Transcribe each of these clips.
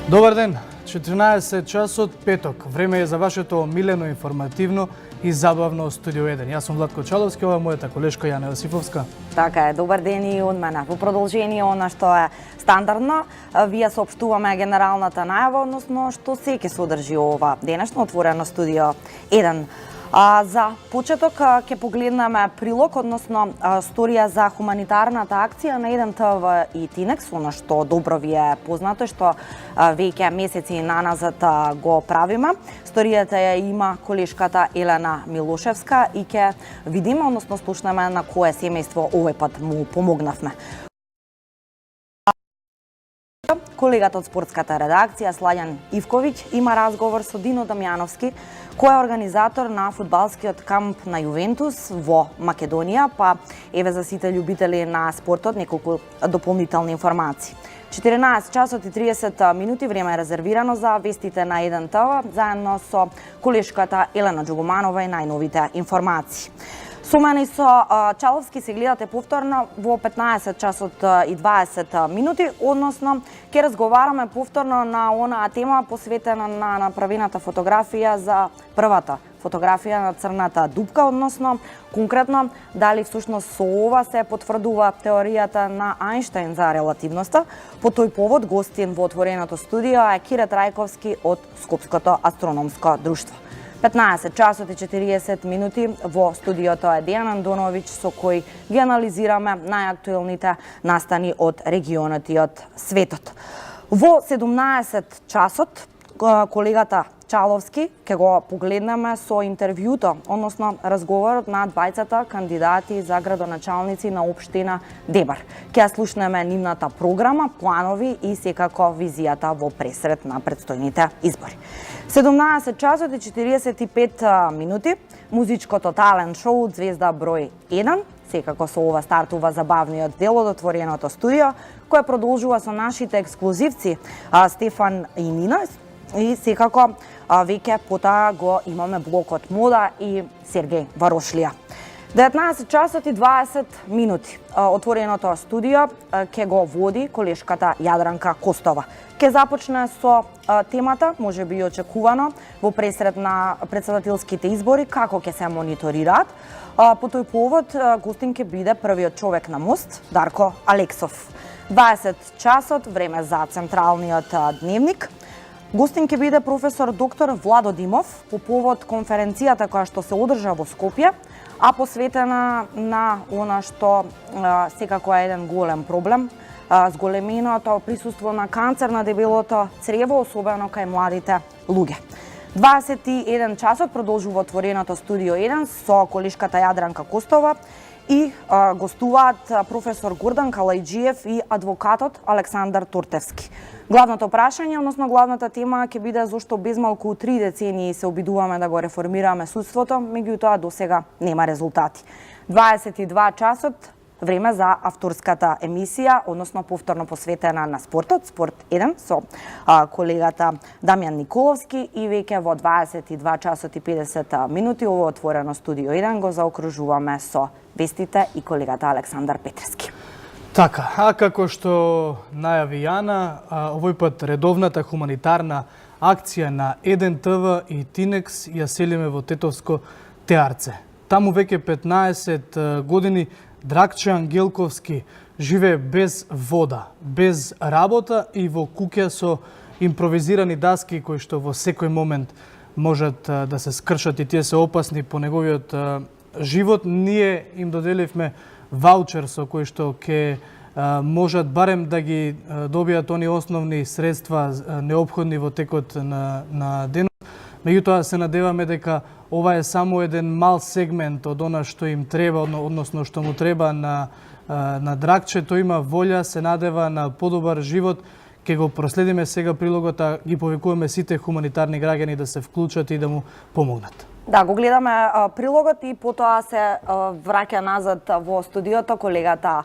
Добар ден, 14 часот петок. Време е за вашето омилено, информативно и забавно Студио 1. Јас сум Владко Чаловски, ова е мојата колешка Јана Јосифовска. Така е, добар ден и од мене. Во продолжение она што е стандардно, вие соопштуваме генералната најава, односно што се ќе содржи ова денешно отворено Студио 1. За почеток ќе погледнеме прилог, односно сторија за хуманитарната акција на 1ТВ и Тинекс, она што добро ви е познато, што веќе месеци наназад го правиме. Сторијата ја има колешката Елена Милошевска и ќе видиме, односно слушнеме на кое семејство овој пат му помогнавме. Колегата од спортската редакција Сладјан Ивковиќ има разговор со Дино Дамјановски, кој е организатор на фудбалскиот камп на Јувентус во Македонија, па еве за сите љубители на спортот неколку дополнителни информации. 14 часот и 30 минути време е резервирано за вестите на 1ТВ, заедно со колешката Елена Џугуманова и најновите информации. Со мене и со Чаловски се гледате повторно во 15 часот и 20 минути, односно ќе разговараме повторно на онаа тема посветена на направената фотографија за првата фотографија на црната дупка, односно конкретно дали всушност со ова се потврдува теоријата на Ајнштајн за релативноста. По тој повод гостин во отвореното студио е Кире Трајковски од Скопското астрономско друштво. 15 часот и 40 минути во студиото е Дејан Андоновиќ, со кој ги анализираме најактуелните настани од регионот и од светот. Во 17 часот колегата Чаловски ќе го погледнеме со интервјуто, односно разговорот на двајцата кандидати за градоначалници на општина Дебар. Ќе ја слушнеме нивната програма, планови и секако визијата во пресред на предстојните избори. 17 часот и 45 минути, музичкото талент шоу Звезда број 1, секако со ова стартува забавниот дел од отвореното студио, кој продолжува со нашите ексклузивци Стефан и Нина, и секако веќе потоа го имаме блокот мода и Сергеј Варошлија. 19 часот и 20 минути. Отвореното студио ќе го води колешката Јадранка Костова. Ќе започне со темата, може би очекувано, во пресред на претседателските избори, како ќе се мониторираат. По тој повод гостин ќе биде првиот човек на мост, Дарко Алексов. 20 часот, време за централниот дневник. Гостин ќе биде професор доктор Владо Димов по повод конференцијата која што се одржа во Скопје, а посветена на она што секако е еден голем проблем, зголеменото присуство на канцер на дебелото црево, особено кај младите луѓе. 21 часот продолжува отвореното студио 1 со колешката Јадранка Костова и гостуваат професор Гордан Калајџиев и адвокатот Александар Тортевски. Главното прашање, односно главната тема ќе биде зошто безмалку 3 децении се обидуваме да го реформираме судството, меѓутоа досега нема резултати. 22 часот, време за авторската емисија, односно повторно посветена на спортот, Спорт 1 со колегата Дамјан Николовски, и веќе во 22 часот и 50 минути ово отворено студио 1 го заокружуваме со вестите и колегата Александар Петерски. Така, а како што најави Јана, овој пат редовната хуманитарна акција на 1ТВ и Тинекс ја селиме во Тетовско Теарце. Таму веќе 15 години Драгче Ангелковски живее без вода, без работа и во куќа со импровизирани даски кои што во секој момент можат да се скршат и тие се опасни по неговиот живот. Ние им доделивме ваучер со кој што ќе можат барем да ги добијат они основни средства неопходни во текот на денот. Меѓутоа се надеваме дека ова е само еден мал сегмент од она што им треба, односно што му треба на Драгче. Тој има волја, се надева на подобар живот. Ке го проследиме сега прилогот, а ги повикуваме сите хуманитарни граѓани да се вклучат и да му помогнат. Да, го гледаме прилогот и потоа се враќа назад во студиото колегата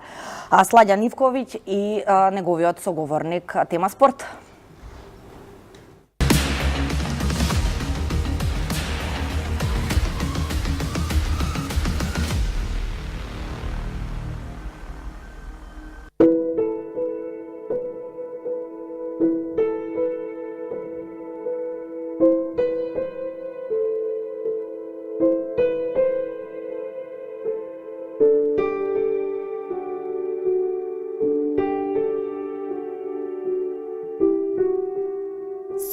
Сладјан Ивковиќ и неговиот соговорник тема спорт.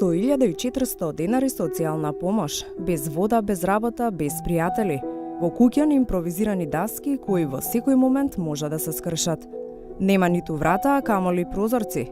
со 1400 денари социјална помош, без вода, без работа, без пријатели, во куќа на импровизирани даски кои во секој момент може да се скршат. Нема ниту врата, а камоли прозорци.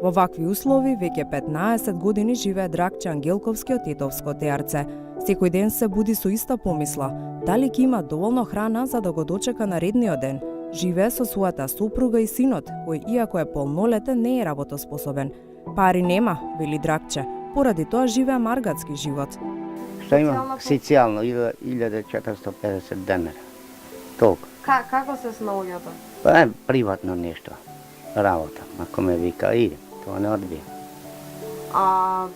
Во вакви услови веќе 15 години живее Драгче Ангелковски од Тетовско Теарце. Секој ден се буди со иста помисла, дали ќе има доволно храна за да го дочека наредниот ден. Живее со својата сопруга и синот, кој иако е полнолетен не е работоспособен. Пари нема, вели Драгче, поради тоа живее маргатски живот. Што имам? Социјално 1450 денара. Толку. Како се снаоѓате? Па е приватно нешто. Работа. Ако ме вика, идем. Тоа не одбија. А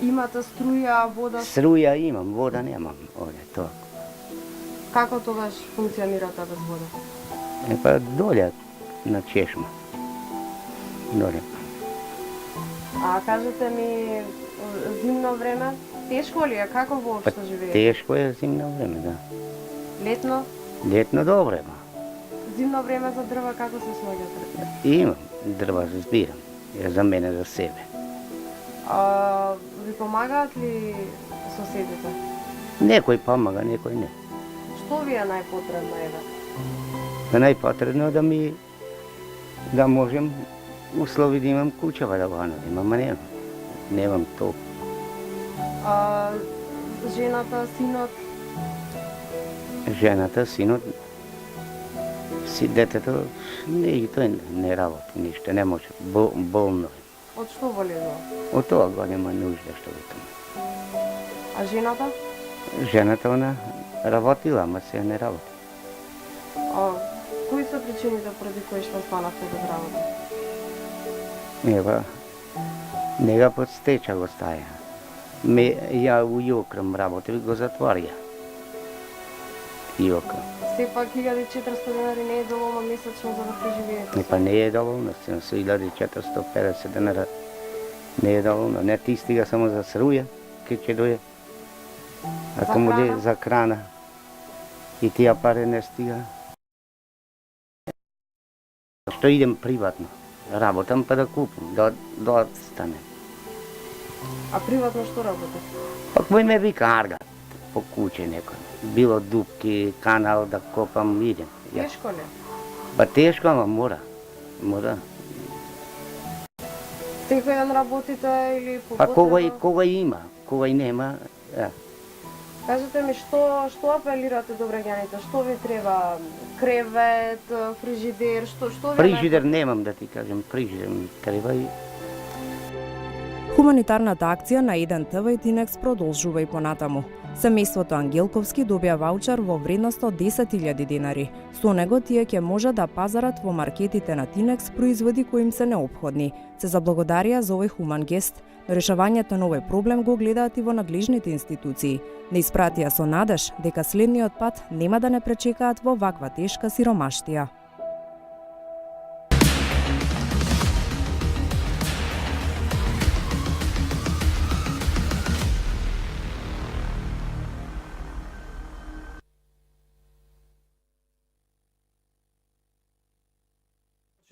имате струја, вода? Струја имам, вода немам. Овде, тоа. Како тогаш функционирате без вода? Па доле на чешма. Доле. А кажете ми, зимно време, тешко ли е? Како воопшто живеете? Тешко е зимно време, да. Летно? Летно добре, ма. Зимно време за дрва како се снаоѓате? Имам дрва, збирам. Е за мене, за себе. Ви помагаат ли соседите? Некој помага, некој не. Што ви е најпотребно еве? Најпотребно е да можем услови да имам куќава да го нудим, ама немам. Немам толку. Жената, синот? Жената, синот, детето, тој не работи ништо, не може, болно е. Од што боледува? Од тоа го нема нужда што го тоа. А жената? Жената, она работила, ама сега не работи. Кои се причините поради кои што станавте без работа? Ева, нега под стеча го стаја. Ја у Јокрам работи, го затворија. Јокрам. Сепак 1400 денари не е доволно месечно за да преживеете. Па не е доволно, со 1450 денара не е доволно. Не ти стига само за сруја, ке ќе дојде. Ако му де за крана и тие пари не стига. Што идем приватно, работам па да купам, да отстанем. А приватно што работите? Пак мој ме вика аргат по куќе некој. Било дупки, канал да копам, идем. Тешко ли? Па тешко, ама мора. Мора. Секој ден работите или по Па потреба? кога има, кога и нема, Кажете ми што апелирате до граѓаните? Што ви треба? Кревет, фрижидер, што ви Фрижидер немам да ти кажем, фрижидер ми треба и Хуманитарната акција на 1ТВ и Тинекс продолжува и понатаму. Семејството Ангелковски добија ваучер во вредност од 10.000 денари. Со него тие ќе може да пазарат во маркетите на Тинекс производи кои им се неопходни. Се заблагодарија за овој хуман гест, но решавањето на овој проблем го гледаат и во надлежните институции. Не испратија со надеж дека следниот пат нема да не пречекаат во ваква тешка сиромаштија.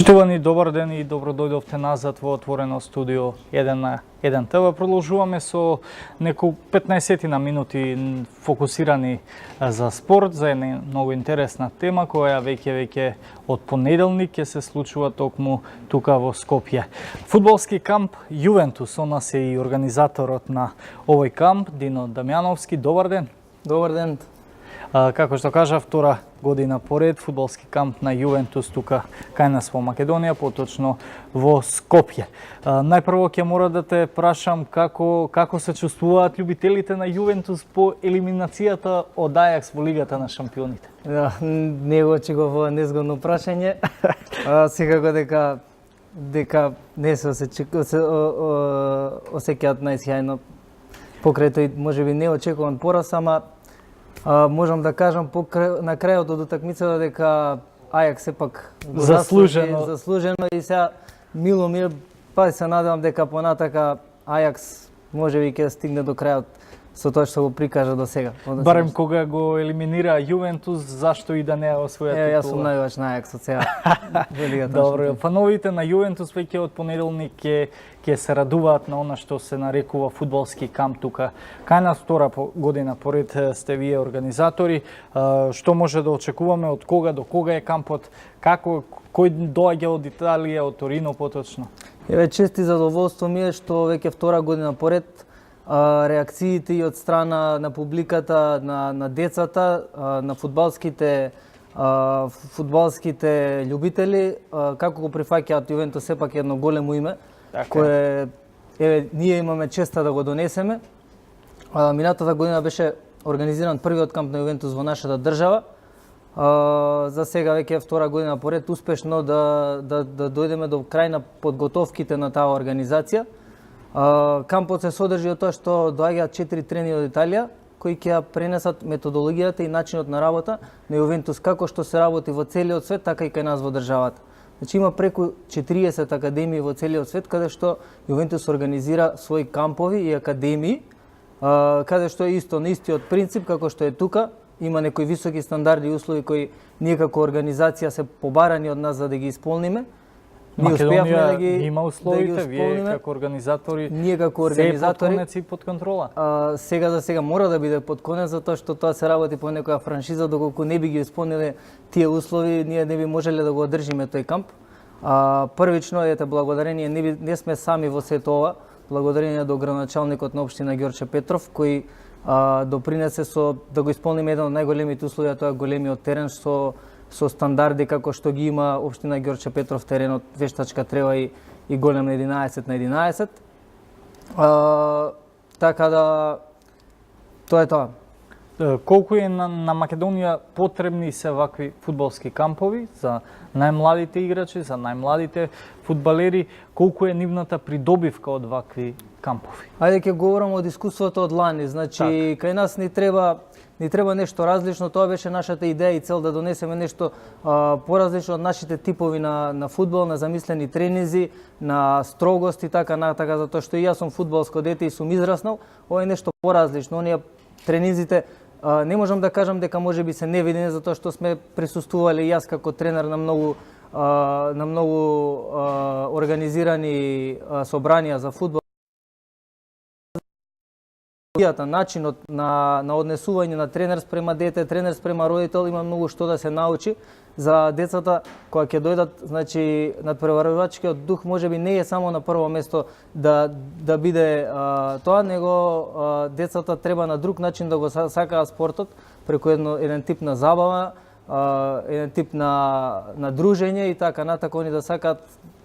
Почитувани, добар ден и добро дојдовте назад во отворено студио 1 на 1 ТВ. Продолжуваме со неколку 15 на минути фокусирани за спорт, за една многу интересна тема која веќе од понеделник ќе се случува токму тука во Скопје. Фудбалски камп Јувентус, со нас е и организаторот на овој камп, Дино Дамјановски. Добар ден. Добар ден. Како што кажа, втора година поред фудбалски камп на Јувентус тука кај нас во Македонија, поточно во Скопје. Најпрво ќе мора да те прашам како се чувствуваат љубителите на Јувентус по елиминацијата од Ајакс во Лигата на шампионите. Да, не го очекував незгодно прашање. Секако дека не се осеќаат најсјајно покрај тој можеби неочекуван пораз, ама можам да кажам на крајот од утакмицата дека Ајакс сепак заслужено и сега Миломир, па се надевам дека понатака Ајакс можеби ќе стигне до крајот со тоа што го прикажа до сега. Барем кога го елиминира Јувентус, зашто и да не освоја титула? Јас сум навивач на Ајакс од сега. Добро, фановите на Јувентус веќе од понеделник ќе се радуваат на она што се нарекува фудбалски камп тука. Кај нас втора година поред сте вие организатори. Што може да очекуваме, од кога до кога е кампот? Како, кој доаѓа од Италија, од Торино поточно? Еве, чест и задоволство ми е што веќе втора година поред реакциите и од страна на публиката, на децата, на фудбалските љубители, како го прифаќаат Јувентус сепак е едно големо име, кое ние имаме честа да го донесеме. Минатата година беше организиран првиот камп на Јувентус во нашата држава. За сега веќе втора година поред успешно да дојдеме до крај на подготовките на таа организација. Кампот се содржи од тоа што доаѓаат 4 тренери од Италија, кои ќе пренесат методологијата и начинот на работа на Јувентус, како што се работи во целиот свет, така и кај нас во државата. Значи има преку 40 академии во целиот свет, каде што Јувентус организира своји кампови и академии, каде што е исто на истиот принцип како што е тука. Има некои високи стандарди и услови кои ние како организација се побарани од нас за да ги исполниме. Македонија ги има условите, вие како организатори, ние како организатори се под конец и под контрола. Сега за сега мора да биде под конец, затоа што тоа се работи по некоја франшиза, доколку не би ги исполниле тие услови, ние не би можеле да го одржиме тој камп. Првично, благодарение, не сме сами во сето ова, благодарение до градоначалникот на општина Ѓорче Петров, кој допринесе да го исполниме еден од најголемите услови, тоа е големиот терен со стандарди како што ги има општина Ѓорче Петров, теренот вештачка трева и голем на 11 на 11. Така да тоа е тоа. Колку е на Македонија потребни се вакви фудбалски кампови за најмладите играчи, за најмладите фудбалери, колку е нивната придобивка од вакви кампови? Ајде ќе говорам од искуството од лани, значи кај нас ни треба нешто различно, тоа беше нашата идеја и цел да донесеме нешто поразлично од нашите типови на фудбал, на замислени тренинзи, на строгост и така натака, затоа што и јас сум фудбалско дете и сум израснал, ова е нешто поразлично. Оние тренинзите не можам да кажам дека можеби се невидени, затоа што сме присуствувале и јас како тренер на многу организирани собранија за фудбал. Начинот на однесување на тренер спрема дете, тренер спрема родител, има многу што да се научи за децата кога ќе дојдат. Значи, надпреварувачкиот дух можеби не е само на прво место да биде тоа, него децата треба на друг начин да го сакаат спортот, преку еден тип на забава, еден тип на дружење и така натака, они да сакаат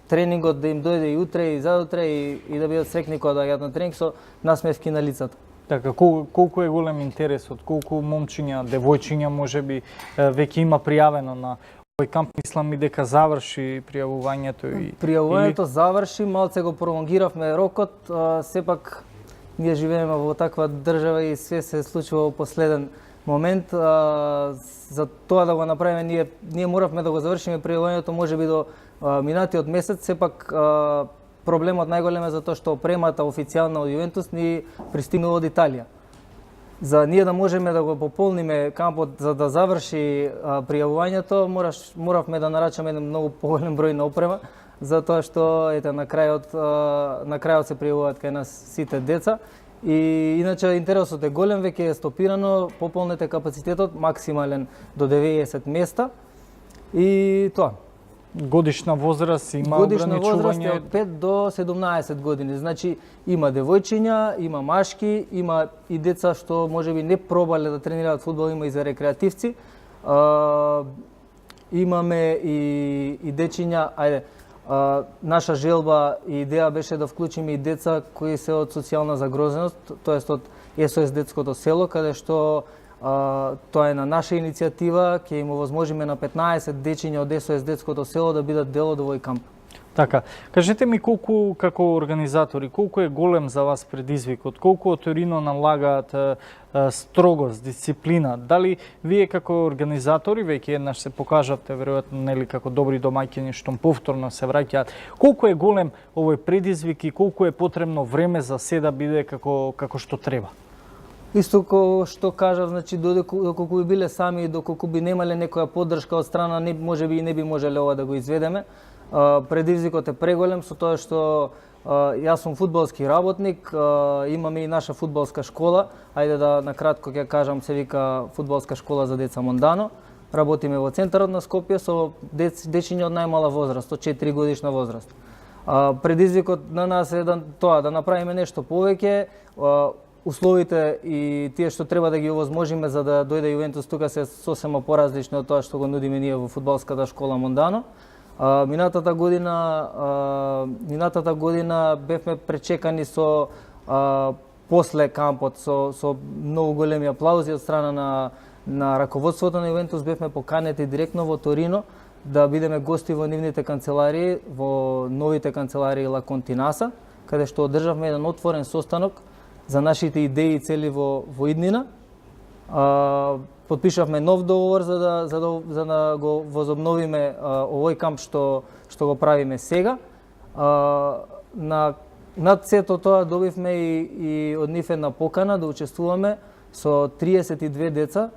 тренингот да им дојде и утре и задутре и да бидат срекни кога доаѓаат на тренинг со насмевки на лицата. Така, колку е голем интересот, колку момчиња, девојчиња можеби веќе има пријавено на овој камп? Мислам и дека заврши пријавувањето и пријавувањето заврши, малце го пролонгиравме рокот, сепак ние живееме во таква држава и све се случува во последен момент. За тоа да го направиме, ние моравме да го завршиме пријавувањето можеби до минатиот месец, сепак проблемот најголем е затоа што опремата официјална од Јувентус ни пристигнува од Италија. За ние да можеме да го пополниме кампот за да заврши пријавувањето, моравме да нарачаме еден многу поголем број на опрема, затоа што на крајот се пријавуваат кај нас сите деца. И иначе интересот е голем, веќе е стопирано, пополнете капацитетот максимален до 90 места и тоа. Годишна возраст има Годишна ограничување? возраст е од 5 до 17 години. Значи има девојчиња, има машки, има и деца што можеби не пробале да тренираат фудбал, има и за рекреативци. Имаме и дечиња, наша желба и идеја беше да вклучиме и деца кои се од социјална загрозеност, тоест од СОС детското село, каде што тоа е на наша иницијатива, ќе им овозможиме на 15 дечиња од СОС детското село да бидат дел од овој камп. Така, кажете ми колку како организатори, колку е голем за вас предизвикот, колку од Торино налагаат строгост, дисциплина, дали вие како организатори веќе еднаш се покажавте веројатно нели како добри домаќини што повторно се враќаат, колку е голем овој предизвик и колку е потребно време за се да биде како што треба? Исто како што кажав, значи доколку би биле сами и доколку би немале некоја поддршка од страна, може би и не би можеле ова да го изведеме. Предизвикот е преголем со тоа што јас сум фудбалски работник, имаме и наша фудбалска школа, ајде да накратко ќе кажам, се вика Фудбалска школа за деца Мондано. Работиме во центарот на Скопје со дечиња од најмала возраст, од 4 годишна возраст. Предизвикот на нас е да направиме нешто повеќе, условите и тие што треба да ги овозможиме за да дојде Јувентус тука се сосема поразлични од тоа што го нудиме ние во фудбалската школа Мондано. Минатата година бевме пречекани со после кампот со многу големи аплаузи од страна на раководството на Јувентус. Бевме поканети директно во Торино да бидеме гости во нивните канцеларии, во новите канцеларии Ла Континаса, каде што одржавме еден отворен состанок за нашите идеи и цели во иднина. Подпишавме нов договор за да го возобновиме овој камп што го правиме сега. Над сето тоа добивме и од нив една покана да учествуваме со 32 деца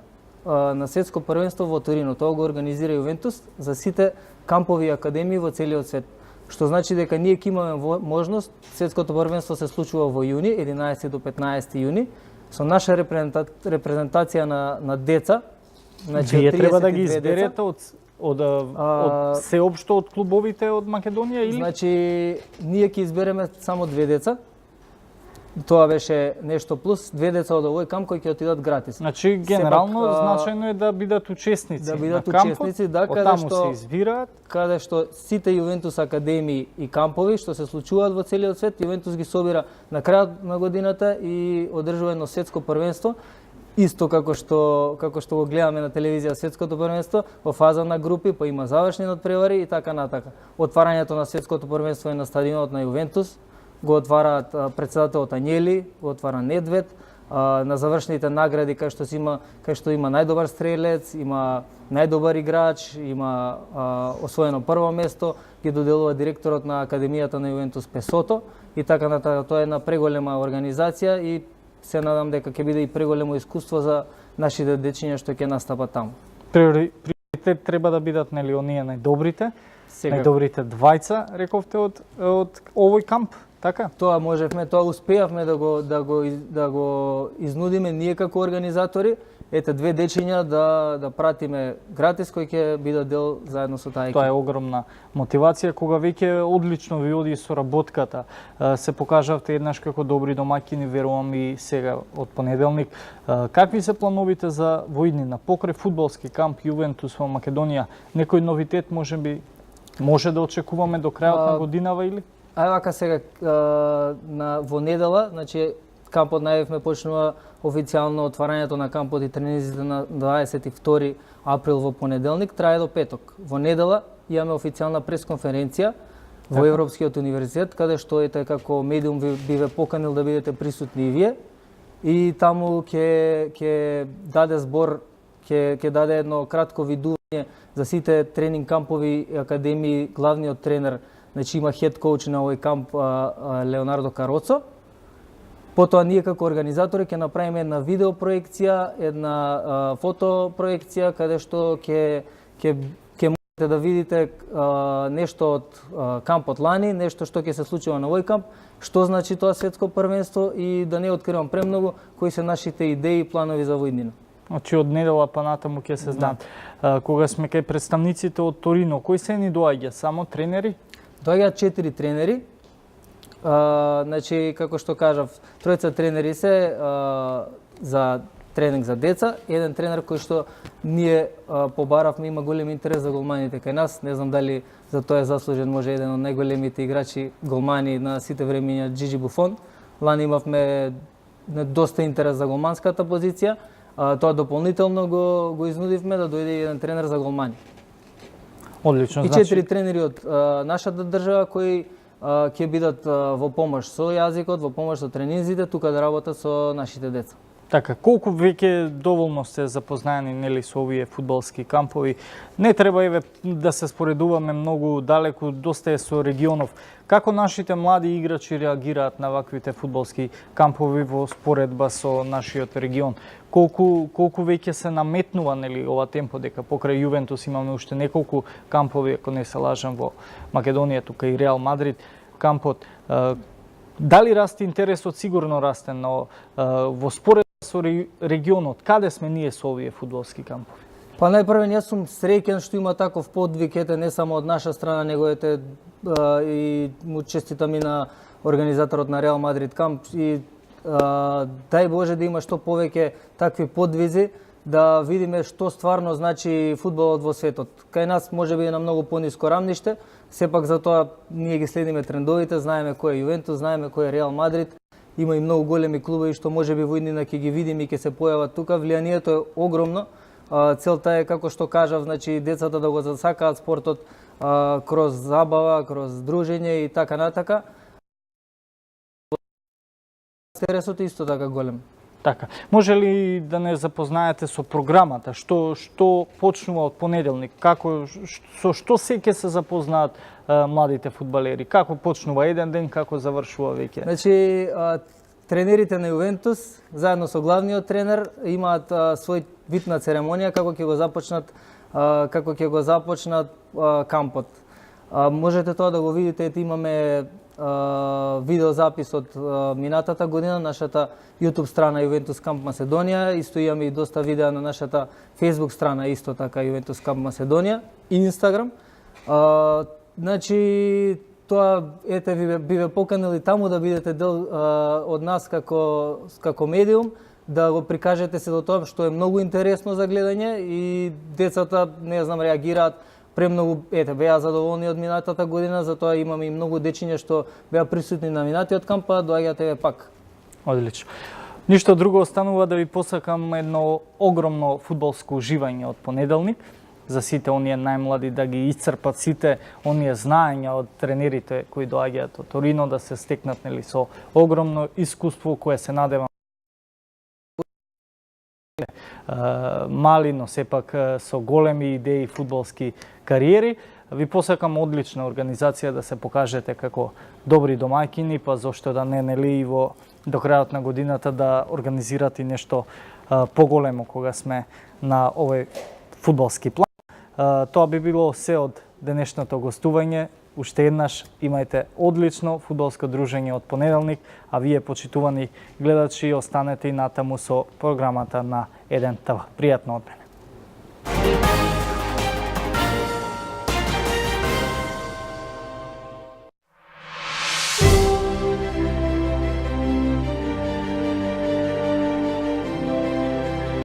на светско првенство во Торино. Тоа го организира Јувентус за сите кампови и академии во целиот свет. Што значи дека ние ќе имаме можност, светското првенство се случува во јуни, 11 до 15 јуни, со наша репрезентација на деца. Значи, вие треба да ги изберете од сеопшто од клубовите од Македонија или? Значи, ние ќе избереме само 2 деца. Тоа беше нешто плюс, 2 деца од овој камп кои ќе отидат гратис. Значи, генерално значајно е да бидат учесници на кампот, оттаму се избираат. Каде што сите Јувентус академии и кампови што се случуваат во целиот свет, Јувентус ги собира на крајот на годината и одржува едно светско првенство, исто како што го гледаме на телевизија светското првенство, во фаза на групи, па има завршни надпревари и така натака. Отварањето на светското првенство е на стадионот на Јувентус, го отвараат председателот Ањели, го отвара Недвед, на завршните награди кај што има најдобар стрелец, има најдобар играч, има освоено прво место, ги доделува директорот на Академијата на Јувентус Песото и така натака. Тоа е една преголема организација и се надам дека ќе биде и преголемо искуство за нашите дечиња што ќе настапат таму. Приоритет треба да бидат нели оние најдобрите, најдобрите двајца, рековте од овој камп, така? Тоа можевме, тоа успеавме да го изнудиме ние како организатори. Ете 2 дечиња да пратиме гратис кои ќе бидат дел заедно со таа екипа. Тоа е огромна мотивација кога веќе одлично ви оди соработката. Се покажавте еднаш како добри домаќини, верувам и сега од понеделник. Какви се плановите за воиднина покрај фудбалски камп Јувентус во Македонија? Некој новитет може да очекуваме до крајот на годинава или? Вака сега во недела, значи кампот најавивме почнува официјално отварањето на кампот и тренизите на 22 април во понеделник, трае до петок. Во недела имаме официјална пресконференција во Европскиот универзитет, каде што како медиум би ве поканил да бидете присутни и вие. И таму ќе даде збор, ќе даде едно кратко видување за сите тренинг кампови и академии. Главниот тренер, значи има хед коуч на овој камп Леонардо Кароцо. Потоа ние како организатори ќе направиме една видеопроекција, една фотопроекција каде што ќе можете да видите нешто од кампот лани, нешто што ќе се случува на овој камп, што значи тоа светско првенство и да не откривам премногу кои се нашите идеи и планови за воиднина. Значи од недела па натаму ќе се знаат. Кога сме кај представниците од Торино, кои се ни доаѓа? Само тренери? Доаѓаат 4 тренери. Значи, како што кажав, 3 тренери се за тренинг за деца, еден тренер кој што ние побаравме, има голем интерес за голманите кај нас. Не знам дали за тоа е заслужен може еден од најголемите играчи голмани на сите времиња, Джиджи Буфон. Лани имавме доста интерес за голманската позиција. Тоа дополнително го изнудивме да дојде еден тренер за голмани. Одлично, и 4 тренери од нашата држава кои ќе бидат во помош со јазикот, во помош со тренинзите, тука да работат со нашите деца. Така, колку веќе доволно сте запознаени нели со овие фудбалски кампови? Не треба еве да се споредуваме многу далеку, доста е со регионов. Како нашите млади играчи реагираат на ваквите фудбалски кампови во споредба со нашиот регион? Колку веќе се наметнува нели ова темпо дека покрај Јувентус имаме уште неколку кампови, ако не се лажам, во Македонија, тука и Реал Мадрид кампот. Дали расте интересот? Сигурно расте, но во споредба со регионот, каде сме ние со овие фудбалски кампови? Па најпрво јас сум среќен што има таков подвиг, ете не само од наша страна, него ете и му честитам и на организаторот на Реал Мадрид камп и дај Боже да има што повеќе такви подвизи, да видиме што стварно значи фудбалот во светот. Кај нас можеби е на многу пониско рамниште, сепак затоа ние ги следиме трендовите, знаеме кој е Јувентус, знаеме кој е Реал Мадрид. Има и многу големи клубови што можеби во иднина ќе ги видиме и ќе се појават тука. Влијанието е огромно. Целта е, како што кажав, значи децата да го засакаат спортот кроз забава, кроз дружење и така натака. Интересот е исто така голем. Така. Може ли да не запознаете со програмата? Што почнува од понеделник? Со што се ќе се запознаат младите фудбалери? Како почнува еден ден, како завршува веќе? Значи, тренерите на Јувентус, заедно со главниот тренер, имаат свој вид на церемонија како ќе го започнат кампот. Можете тоа да го видите, имаме видеозапис од минатата година, нашата YouTube страна Juventus Camp Macedonија, исто имаме и доста видеа на нашата Facebook страна, исто така Juventus Camp Macedonија и Instagram. Значи, тоа ете ви ве поканили таму да бидете дел од нас како медиум, да го прикажете се до тоа што е многу интересно за гледање и децата, не знам, реагираат премногу, беа задоволни од минатата година, затоа имаме и многу дечиња што беа присутни на минатиот камп, па доаѓате пак. Одлично. Ништо друго останува да ви посакам едно огромно фудбалско уживање од понеделник, за сите оние најмлади да ги исцрпат сите оние знаења од тренерите кои доаѓаат од Торино, да се стекнат нели со огромно искуство кое се надевам мали, но сепак со големи идеи фудбалски кариери. Ви посакам одлична организација, да се покажете како добри домаќини, па зошто да не нели и до крајот на годината да организирате нешто поголемо кога сме на овој фудбалски план. Тоа би било се од денешното гостување. Уште еднаш имајте одлично фудбалско дружење од понеделник, а вие, почитувани гледачи, останете и натаму со програмата на 1 ТВ. Пријатно од мене.